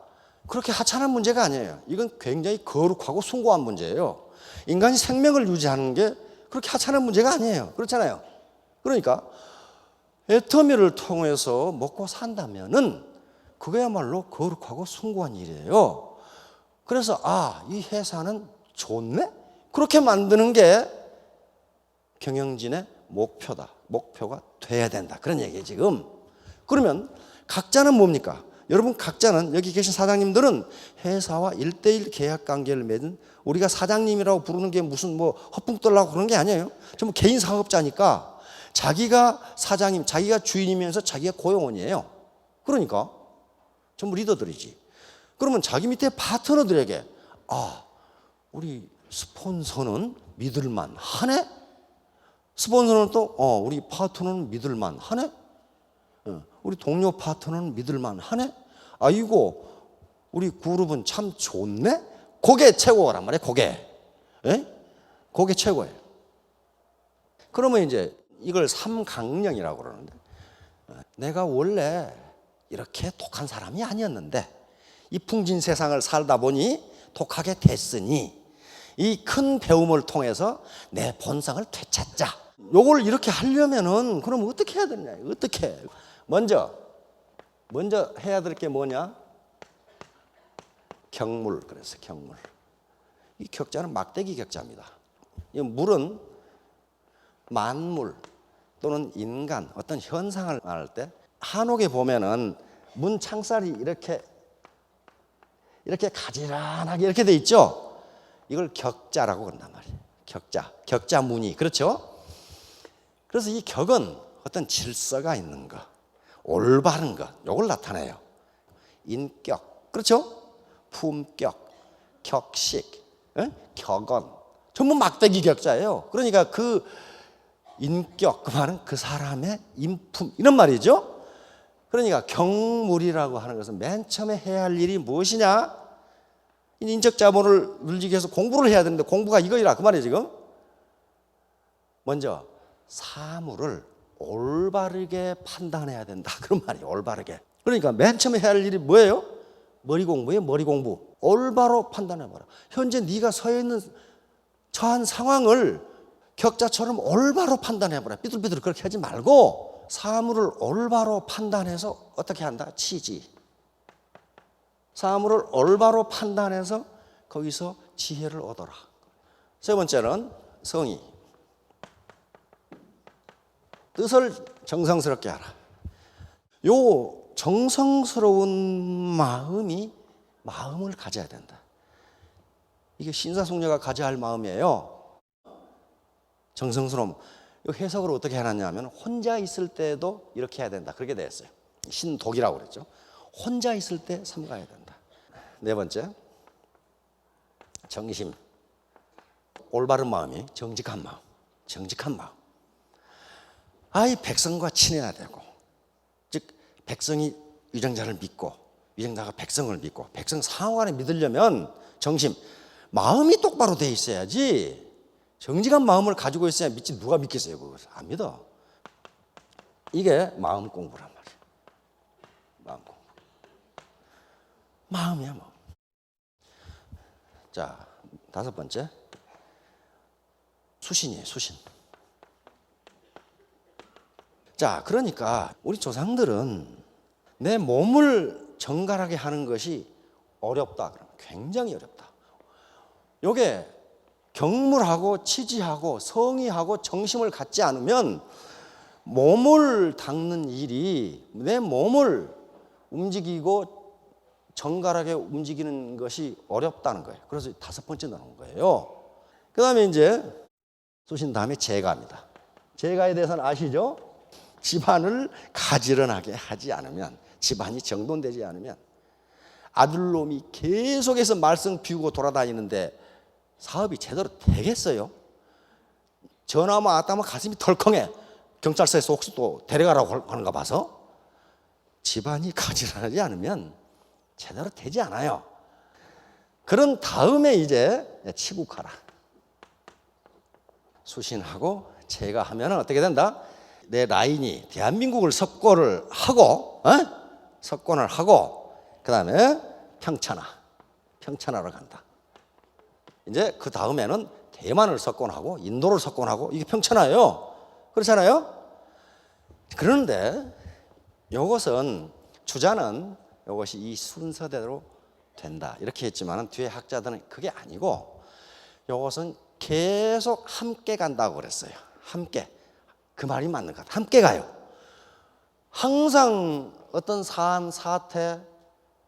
그렇게 하찮은 문제가 아니에요. 이건 굉장히 거룩하고 숭고한 문제예요. 인간이 생명을 유지하는 게 그렇게 하찮은 문제가 아니에요. 그렇잖아요. 그러니까 애터미를 통해서 먹고 산다면은 그거야말로 거룩하고 숭고한 일이에요. 그래서 이 회사는 좋네? 그렇게 만드는 게 경영진의 목표다. 목표가 돼야 된다. 그런 얘기예요 지금. 그러면 각자는 뭡니까? 여러분 각자는, 여기 계신 사장님들은 회사와 1대1 계약 관계를 맺은, 우리가 사장님이라고 부르는 게 무슨 뭐 헛붕 떨라고 그런 게 아니에요. 전부 개인 사업자니까 자기가 사장님, 자기가 주인이면서 자기가 고용원이에요. 그러니까 전부 리더들이지. 그러면 자기 밑에 파트너들에게 우리 스폰서는 믿을만 하네? 스폰서는 또 우리 파트너는 믿을만 하네? 우리 동료 파트너는 믿을만 하네? 아이고 우리 그룹은 참 좋네? 그게 최고란 말이에요. 그게 최고예요. 그러면 이제 이걸 삼강령이라고 그러는데, 내가 원래 이렇게 독한 사람이 아니었는데 이 풍진 세상을 살다 보니 독하게 됐으니 이 큰 배움을 통해서 내 본성을 되찾자. 요걸 이렇게 하려면은 그럼 어떻게 해야 되냐? 어떻게? 먼저 해야 될 게 뭐냐? 경물. 그래서 경물. 이 격자는 막대기 격자입니다. 이 물은 만물 또는 인간, 어떤 현상을 말할 때 한옥에 보면은 문 창살이 이렇게 가지런하게 이렇게 돼 있죠. 이걸 격자라고 그런단 말이에요. 격자 무늬. 그렇죠? 그래서 이 격은 어떤 질서가 있는 것, 올바른 것, 이걸 나타내요. 인격, 그렇죠? 품격, 격식, 격언, 전부 막대기 격자예요. 그러니까 그 인격, 그 말은 그 사람의 인품, 이런 말이죠. 그러니까 경물이라고 하는 것은 맨 처음에 해야 할 일이 무엇이냐? 인적 자본을 늘리기 위해서 공부를 해야 되는데 공부가 이거이라 그 말이에요 지금. 먼저 사물을 올바르게 판단해야 된다 그런 말이에요. 올바르게. 그러니까 맨 처음에 해야 할 일이 뭐예요? 머리 공부예요. 머리 공부. 올바로 판단해봐라. 현재 네가 서 있는 처한 상황을 격자처럼 올바로 판단해봐라. 삐뚤삐뚤 그렇게 하지 말고 사물을 올바로 판단해서 어떻게 한다? 치지. 사물을 올바로 판단해서 거기서 지혜를 얻어라. 세 번째는 성의. 뜻을 정성스럽게 하라. 요 정성스러운 마음을 가져야 된다. 이게 신사숙녀가 가져야 할 마음이에요. 정성스러움. 이 해석을 어떻게 해놨냐면 혼자 있을 때도 이렇게 해야 된다. 그렇게 되어 있어요. 신독이라고 그랬죠. 혼자 있을 때 삼가야 된다. 네 번째, 정심. 올바른 마음이 정직한 마음. 정직한 마음. 이 백성과 친해야 되고, 즉 백성이 위정자를 믿고 위정자가 백성을 믿고, 백성 상호간에 믿으려면 정심, 마음이 똑바로 돼 있어야지. 정직한 마음을 가지고 있어야 믿지. 누가 믿겠어요? 그것을 안 믿어. 이게 마음 공부란 말이에요. 마음 공부. 마음이야 마음. 자, 다섯 번째, 수신이에요. 수신. 자, 그러니까 우리 조상들은 내 몸을 정갈하게 하는 것이 어렵다. 그러면 굉장히 어렵다. 요게 경물하고 치지하고 성의하고 정심을 갖지 않으면 몸을 닦는 일이, 내 몸을 움직이고 정갈하게 움직이는 것이 어렵다는 거예요. 그래서 다섯 번째 나온 거예요. 그 다음에 이제 수신 다음에 제가입니다. 제가에 대해서는 아시죠? 집안을 가지런하게 하지 않으면, 집안이 정돈되지 않으면, 아들놈이 계속해서 말썽 피우고 돌아다니는데 사업이 제대로 되겠어요? 전화만 왔다면 가슴이 덜컹해. 경찰서에서 혹시 또 데려가라고 하는가 봐서. 집안이 가지런하지 않으면 제대로 되지 않아요. 그런 다음에 이제 치국하라. 수신하고 제가하면 어떻게 된다? 내 라인이 대한민국을 석권을 하고, 석권을 하고, 그 다음에 평천하러 간다. 이제 그 다음에는 대만을 석권하고 인도를 석권하고, 이게 평천하예요. 그렇잖아요? 그런데 이것은 주자는 이것이 이 순서대로 된다 이렇게 했지만 뒤에 학자들은 그게 아니고 이것은 계속 함께 간다고 그랬어요. 함께. 그 말이 맞는 것 같아요. 함께 가요. 항상 어떤 사안, 사태,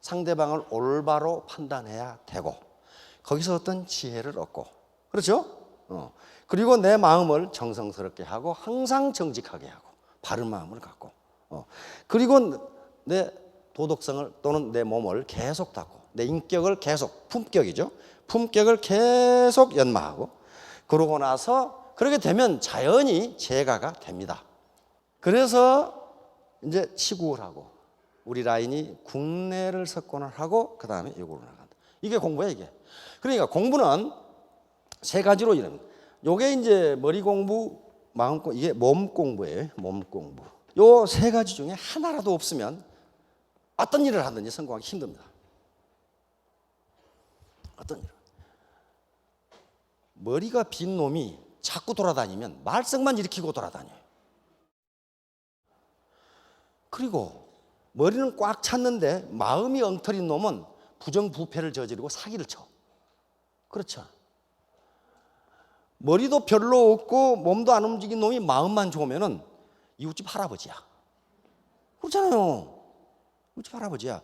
상대방을 올바로 판단해야 되고 거기서 어떤 지혜를 얻고 그렇죠? 그리고 내 마음을 정성스럽게 하고 항상 정직하게 하고 바른 마음을 갖고 그리고 내 도덕성을 또는 내 몸을 계속 닦고 내 인격을 계속 품격이죠. 품격을 계속 연마하고 그러고 나서 그렇게 되면 자연히 재가가 됩니다. 그래서 이제 치국을 하고 우리 라인이 국내를 석권을 하고 그 다음에 외국으로 나간다. 이게 공부야 이게. 그러니까 공부는 세 가지로 이릅니다. 요게 이제 머리 공부, 마음 공부, 이게 몸 공부예요. 몸 공부. 요 세 가지 중에 하나라도 없으면 어떤 일을 하든지 성공하기 힘듭니다. 어떤 일. 머리가 빈 놈이 자꾸 돌아다니면 말썽만 일으키고 돌아다녀요. 그리고 머리는 꽉 찼는데 마음이 엉터린 놈은 부정부패를 저지르고 사기를 쳐. 그렇죠. 머리도 별로 없고 몸도 안 움직인 놈이 마음만 좋으면은 이웃집 할아버지야. 그렇잖아요. 이웃집 할아버지야.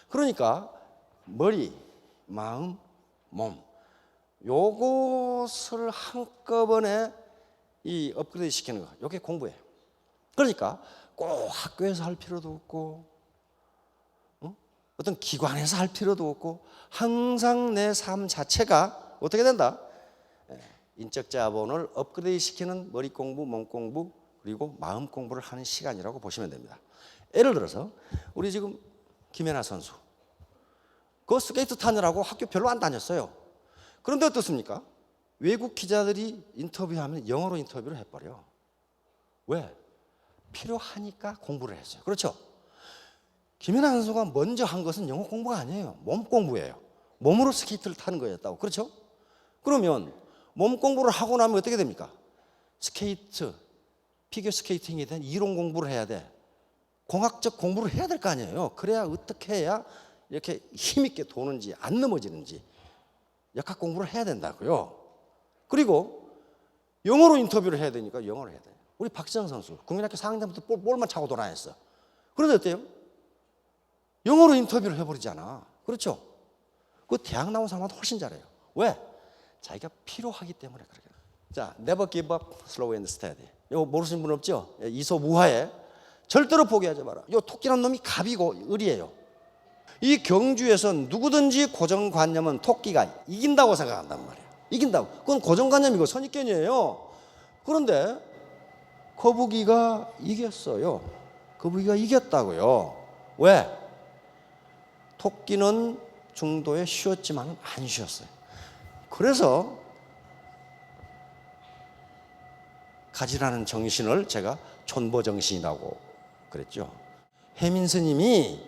그러니까 머리, 마음, 몸 요것을 한꺼번에 이 업그레이드 시키는 거. 요게 공부예요. 그러니까 꼭 학교에서 할 필요도 없고 어떤 기관에서 할 필요도 없고 항상 내 삶 자체가 어떻게 된다? 인적 자본을 업그레이드 시키는 머리 공부, 몸 공부 그리고 마음 공부를 하는 시간이라고 보시면 됩니다. 예를 들어서 우리 지금 김연아 선수 그 스케이트 타느라고 학교 별로 안 다녔어요. 그런데 어떻습니까? 외국 기자들이 인터뷰하면 영어로 인터뷰를 해버려. 왜? 필요하니까 공부를 했어요. 그렇죠? 김연아 선수가 먼저 한 것은 영어 공부가 아니에요. 몸 공부예요. 몸으로 스케이트를 타는 거였다고. 그렇죠? 그러면 몸 공부를 하고 나면 어떻게 됩니까? 스케이트, 피겨 스케이팅에 대한 이론 공부를 해야 돼. 공학적 공부를 해야 될 거 아니에요. 그래야 어떻게 해야 이렇게 힘있게 도는지 안 넘어지는지 역학 공부를 해야 된다고요. 그리고 영어로 인터뷰를 해야 되니까 영어를 해야 돼요. 우리 박지성 선수 국민학교 4학년 때부터 볼만 차고 돌아다녔어. 그런데 어때요? 영어로 인터뷰를 해버리잖아. 그렇죠? 그 대학 나온 사람한테 훨씬 잘해요. 왜? 자기가 필요하기 때문에 그렇게. 자, never give up, slow and steady. 이거 모르시는 분 없죠? 이소무화에 절대로 포기하지 마라. 이 토끼란 놈이 갑이고 을이에요. 이 경주에서 누구든지 고정관념은 토끼가 이긴다고 생각한단 말이에요. 이긴다고. 그건 고정관념이고 선입견이에요. 그런데 거북이가 이겼어요. 거북이가 이겼다고요. 왜? 토끼는 중도에 쉬었지만 안 쉬었어요. 그래서 가지라는 정신을 제가 촌보정신이라고 그랬죠. 혜민 스님이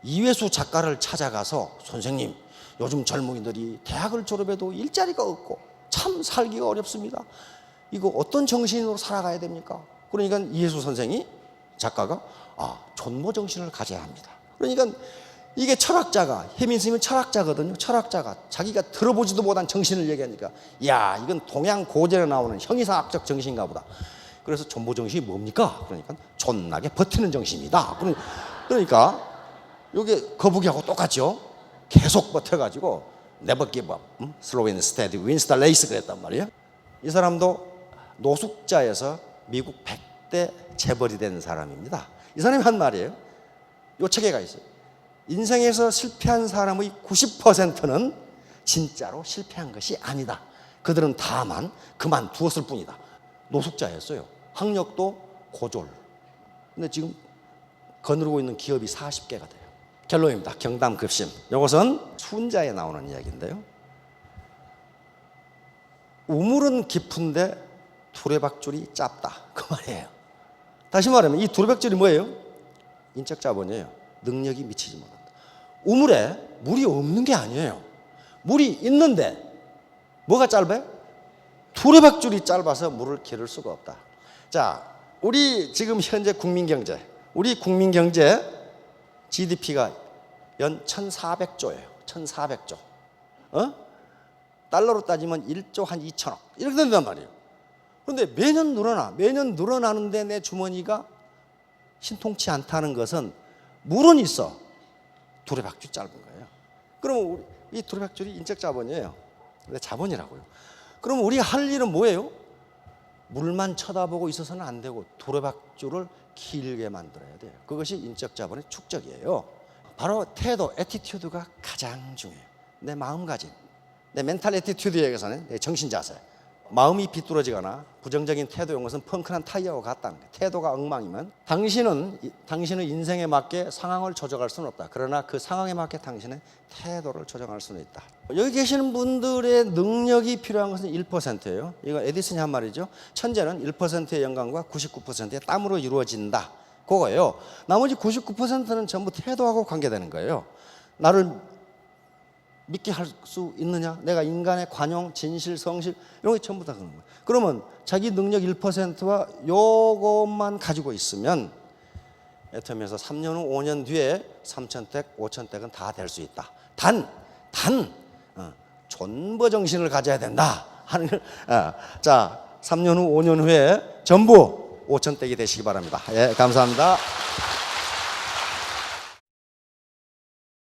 이회수 작가를 찾아가서 선생님, 요즘 젊은이들이 대학을 졸업해도 일자리가 없고 참 살기가 어렵습니다. 이거 어떤 정신으로 살아가야 됩니까? 그러니까 이회수 선생이 작가가 촌보정신을 가져야 합니다. 그러니까 이게 철학자가, 혜민 스님은 철학자거든요. 철학자가 자기가 들어보지도 못한 정신을 얘기하니까 야, 이건 동양 고전에 나오는 형이상학적 정신인가 보다. 그래서 촌보정신이 뭡니까? 그러니까 존나게 버티는 정신이다. 그러니까 이게 거북이하고 똑같죠. 계속 버텨가지고 never give up, slow and steady wins the race 그랬단 말이에요. 이 사람도 노숙자에서 미국 100대 재벌이 된 사람입니다. 이 사람이 한 말이에요. 이 책에 가 있어요. 인생에서 실패한 사람의 90%는 진짜로 실패한 것이 아니다. 그들은 다만 그만두었을 뿐이다. 노숙자였어요. 학력도 고졸. 근데 지금 거느리고 있는 기업이 40개가 돼요. 결론입니다. 경담급심. 이것은 순자에 나오는 이야기인데요. 우물은 깊은데 두레박줄이 짧다. 그 말이에요. 다시 말하면 이 두레박줄이 뭐예요? 인적 자본이에요. 능력이 미치지 못한다. 우물에 물이 없는 게 아니에요. 물이 있는데 뭐가 짧아요? 두레박줄이 짧아서 물을 기를 수가 없다. 자, 우리 지금 현재 국민경제, 우리 국민경제 GDP가 연 1,400조예요. 1,400조. 달러로 따지면 1조 한 2천억. 이렇게 된단 말이에요. 그런데 매년 늘어나는데 내 주머니가 신통치 않다는 것은 물은 있어. 두레박줄 짧은 거예요. 그러면 이 두레박줄이 인적 자본이에요. 근데 자본이라고요. 그러면 우리가 할 일은 뭐예요? 물만 쳐다보고 있어서는 안 되고 두레박줄을 길게 만들어야 돼요. 그것이 인적 자본의 축적이에요. 바로 태도, 애티튜드가 가장 중요해요. 내 마음가짐, 내 멘탈 애티튜드에서는 내 정신 자세. 마음이 비뚤어지거나 부정적인 태도인 것은 펑크난 타이어와 같다는 거예요. 태도가 엉망이면 당신의 인생에 맞게 상황을 조정할 수는 없다. 그러나 그 상황에 맞게 당신의 태도를 조정할 수는 있다. 여기 계시는 분들의 능력이 필요한 것은 1%예요. 이거 에디슨이 한 말이죠. 천재는 1%의 영감과 99%의 땀으로 이루어진다. 그거예요. 나머지 99%는 전부 태도하고 관계되는 거예요. 나를 믿게 할 수 있느냐? 내가 인간의 관용, 진실, 성실 이런 게 전부 다 그런 거예요. 그러면 자기 능력 1%와 요것만 가지고 있으면 애터미에서 3년 후 5년 뒤에 3,000댁, 5,000댁은 다 될 수 있다. 단 존버 정신을 가져야 된다 하는 걸. 자, 3년 후 5년 후에 전부 5,000댁이 되시기 바랍니다. 예, 감사합니다.